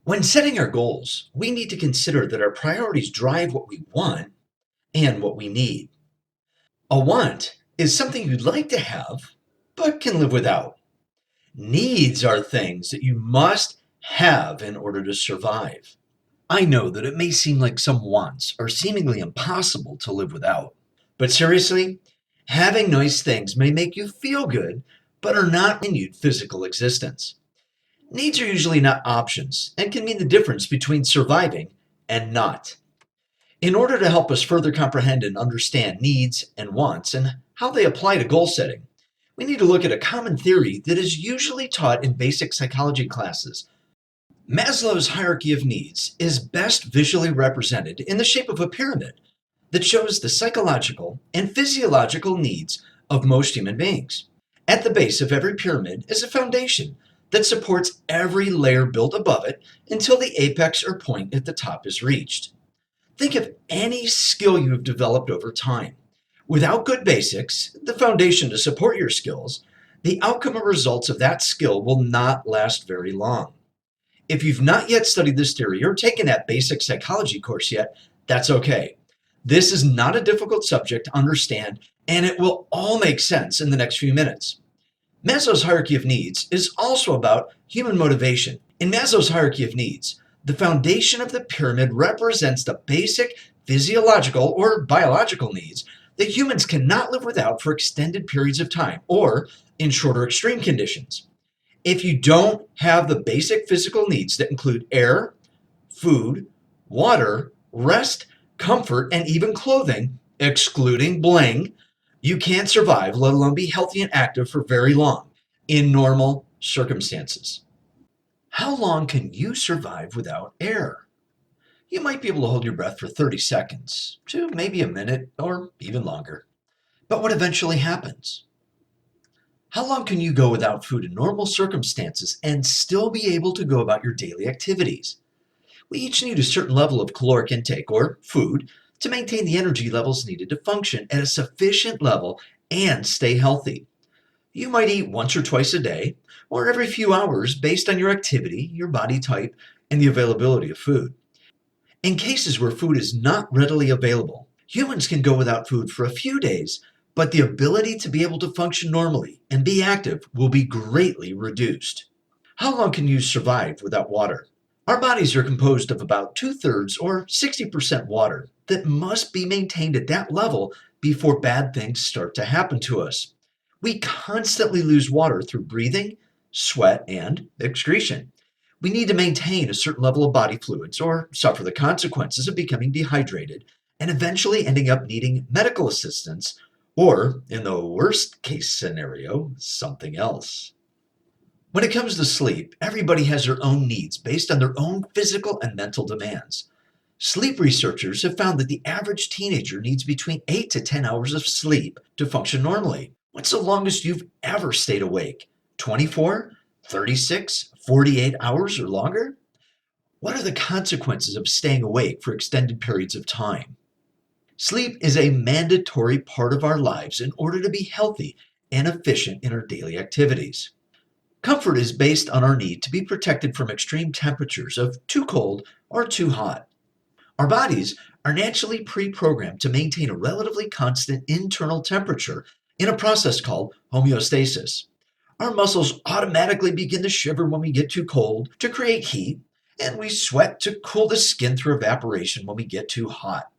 When setting our goals, we need to consider that our priorities drive what we want and what we need. A want is something you'd like to have, but can live without. Needs are things that you must have in order to survive. I know that it may seem like some wants are seemingly impossible to live without. But seriously, having nice things may make you feel good, but are not continued physical existence. Needs are usually not options and can mean the difference between surviving and not. In order to help us further comprehend and understand needs and wants and how they apply to goal setting, we need to look at a common theory that is usually taught in basic psychology classes. Maslow's hierarchy of needs is best visually represented in the shape of a pyramid that shows the psychological and physiological needs of most human beings. At the base of every pyramid is a foundation that supports every layer built above it until the apex or point at the top is reached. Think of any skill you have developed over time. Without good basics, the foundation to support your skills, the outcome or results of that skill will not last very long. If you've not yet studied this theory or taken that basic psychology course yet, that's okay. This is not a difficult subject to understand, and it will all make sense in the next few minutes. Maslow's hierarchy of needs is also about human motivation. In Maslow's hierarchy of needs, the foundation of the pyramid represents the basic physiological or biological needs that humans cannot live without for extended periods of time or in shorter extreme conditions. If you don't have the basic physical needs that include air, food, water, rest, comfort, and even clothing, excluding bling, you can't survive, let alone be healthy and active for very long in normal circumstances. How long can you survive without air? You might be able to hold your breath for 30 seconds to maybe a minute or even longer. But what eventually happens? How long can you go without food in normal circumstances and still be able to go about your daily activities? We each need a certain level of caloric intake or food to maintain the energy levels needed to function at a sufficient level and stay healthy. You might eat once or twice a day or every few hours based on your activity, your body type, and the availability of food. In cases where food is not readily available, humans can go without food for a few days, but the ability to be able to function normally and be active will be greatly reduced. How long can you survive without water? Our bodies are composed of about 2/3 or 60% water that must be maintained at that level before bad things start to happen to us. We constantly lose water through breathing, sweat, and excretion. We need to maintain a certain level of body fluids or suffer the consequences of becoming dehydrated and eventually ending up needing medical assistance or, in the worst case scenario, something else. When it comes to sleep, everybody has their own needs based on their own physical and mental demands. Sleep researchers have found that the average teenager needs between 8 to 10 hours of sleep to function normally. What's the longest you've ever stayed awake? 24, 36, 48 hours or longer? What are the consequences of staying awake for extended periods of time? Sleep is a mandatory part of our lives in order to be healthy and efficient in our daily activities. Comfort is based on our need to be protected from extreme temperatures of too cold or too hot. Our bodies are naturally pre-programmed to maintain a relatively constant internal temperature in a process called homeostasis. Our muscles automatically begin to shiver when we get too cold to create heat, and we sweat to cool the skin through evaporation when we get too hot.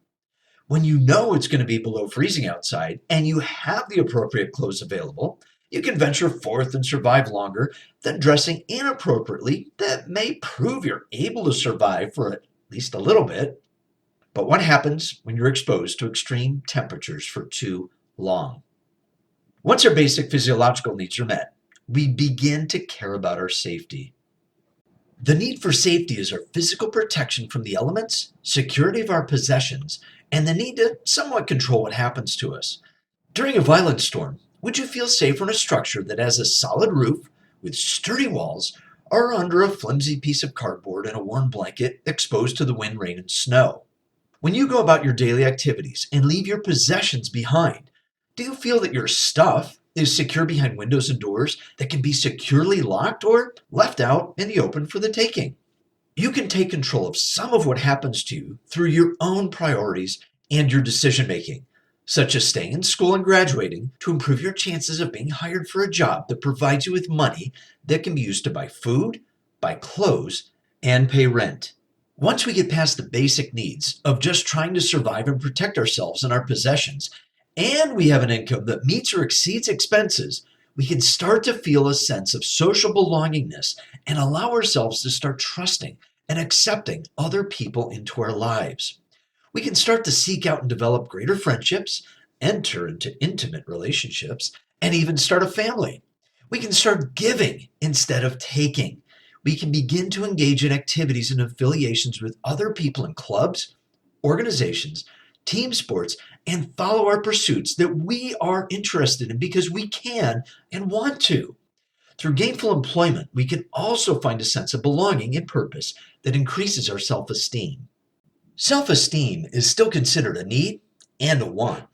When you know it's going to be below freezing outside and you have the appropriate clothes available, you can venture forth and survive longer than dressing inappropriately that may prove you're able to survive for at least a little bit. But what happens when you're exposed to extreme temperatures for too long? Once our basic physiological needs are met, we begin to care about our safety. The need for safety is our physical protection from the elements, security of our possessions, and the need to somewhat control what happens to us. During a violent storm, would you feel safer in a structure that has a solid roof with sturdy walls or under a flimsy piece of cardboard and a warm blanket exposed to the wind, rain, and snow? When you go about your daily activities and leave your possessions behind, do you feel that your stuff is secure behind windows and doors that can be securely locked or left out in the open for the taking? You can take control of some of what happens to you through your own priorities and your decision making, such as staying in school and graduating to improve your chances of being hired for a job that provides you with money that can be used to buy food, buy clothes, and pay rent. Once we get past the basic needs of just trying to survive and protect ourselves and our possessions, and we have an income that meets or exceeds expenses, we can start to feel a sense of social belongingness and allow ourselves to start trusting and accepting other people into our lives. We can start to seek out and develop greater friendships, enter into intimate relationships, and even start a family. We can start giving instead of taking. We can begin to engage in activities and affiliations with other people in clubs, organizations, team sports, and follow our pursuits that we are interested in because we can and want to. Through gainful employment, we can also find a sense of belonging and purpose that increases our self esteem. Self esteem is still considered a need and a want.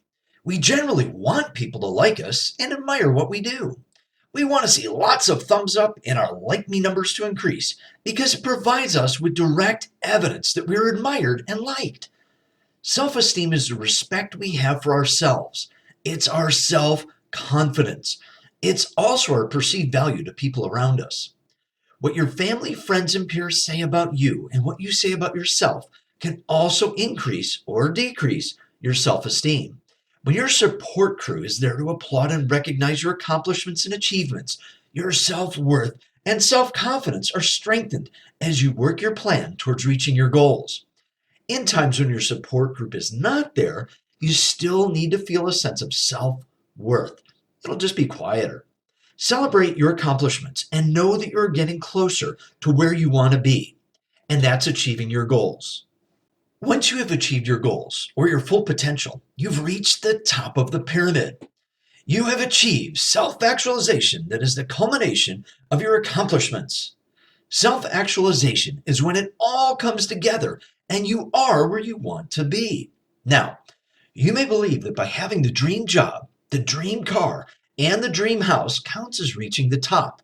We generally want people to like us and admire what we do. We want to see lots of thumbs up and our like me numbers to increase because it provides us with direct evidence that we're admired and liked. Self esteem is the respect we have for ourselves, it's our self confidence. It's also our perceived value to people around us. What your family, friends, and peers say about you and what you say about yourself can also increase or decrease your self esteem. When your support crew is there to applaud and recognize your accomplishments and achievements, your self worth and self confidence are strengthened as you work your plan towards reaching your goals. In times when your support group is not there, you still need to feel a sense of self worth. It'll just be quieter. Celebrate your accomplishments and know that you're getting closer to where you want to be, and that's achieving your goals. Once you have achieved your goals or your full potential, you've reached the top of the pyramid. You have achieved self actualization that is the culmination of your accomplishments. Self actualization is when it all comes together and you are where you want to be. Now, you may believe that by having the dream job, the dream car, and the dream house counts as reaching the top,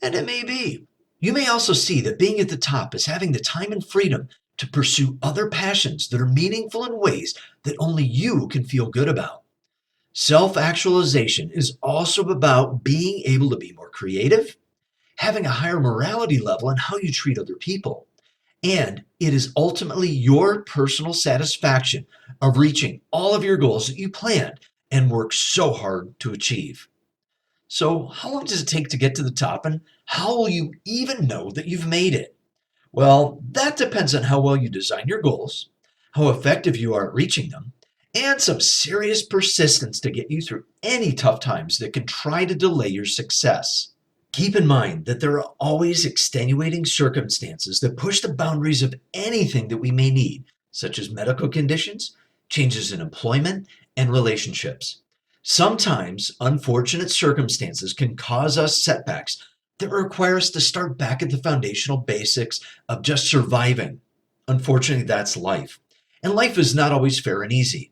and it may be. You may also see that being at the top is having the time and freedom to pursue other passions that are meaningful in ways that only you can feel good about. Self actualization is also about being able to be more creative, having a higher morality level in how you treat other people. And it is ultimately your personal satisfaction of reaching all of your goals that you planned and worked so hard to achieve. So, how long does it take to get to the top, and how will you even know that you've made it? Well, that depends on how well you design your goals, how effective you are at reaching them, and some serious persistence to get you through any tough times that can try to delay your success. Keep in mind that there are always extenuating circumstances that push the boundaries of anything that we may need, such as medical conditions, changes in employment, and relationships. Sometimes unfortunate circumstances can cause us setbacks that require us to start back at the foundational basics of just surviving. Unfortunately, that's life. And life is not always fair and easy.